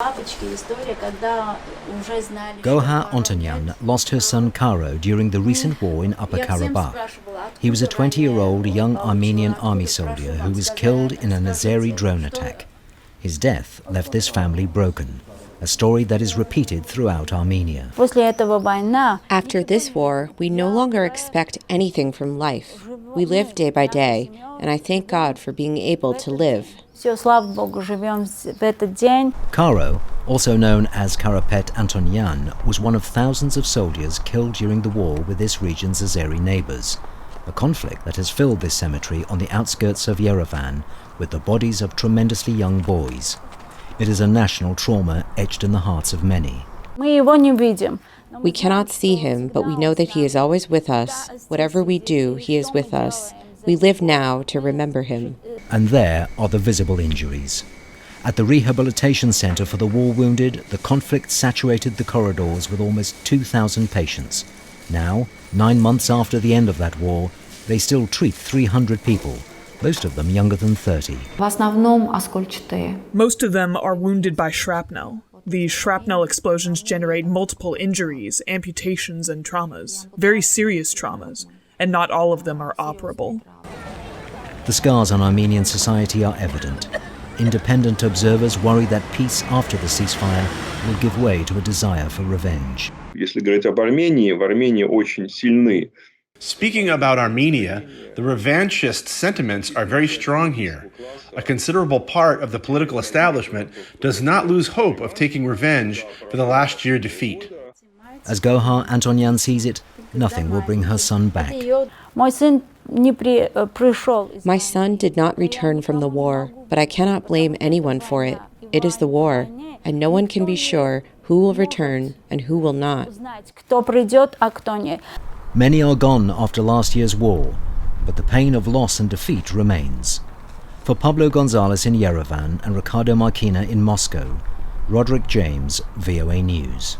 Gohar Antonyan lost her son Karo during the recent war in Upper Karabakh. He was a 20-year-old young Armenian army soldier who was killed in an Azeri drone attack. His death left this family broken, a story that is repeated throughout Armenia. After this war, we no longer expect anything from life. We live day by day, and I thank God for being able to live. Karo, also known as Karapet Antonyan, was one of thousands of soldiers killed during the war with this region's Azeri neighbors, a conflict that has filled this cemetery on the outskirts of Yerevan with the bodies of tremendously young boys. It is a national trauma etched in the hearts of many. We cannot see him, but we know that he is always with us. Whatever we do, he is with us. We live now to remember him. And there are the visible injuries. At the rehabilitation center for the war wounded, the conflict saturated the corridors with almost 2,000 patients. Now, 9 months after the end of that war, they still treat 300 people, most of them younger than 30. Most of them are wounded by shrapnel. These shrapnel explosions generate multiple injuries, amputations, and traumas, very serious traumas, and not all of them are operable. The scars on Armenian society are evident. Independent observers worry that peace after the ceasefire will give way to a desire for revenge. Speaking about Armenia, the revanchist sentiments are very strong here. A considerable part of the political establishment does not lose hope of taking revenge for the last year defeat. As Gohar Antonyan sees it, nothing will bring her son back. My son did not return from the war, but I cannot blame anyone for it. It is the war, and no one can be sure who will return and who will not. Many are gone after last year's war, but the pain of loss and defeat remains. For Pablo Gonzalez in Yerevan and Ricardo Marquina in Moscow, Roderick James, VOA News.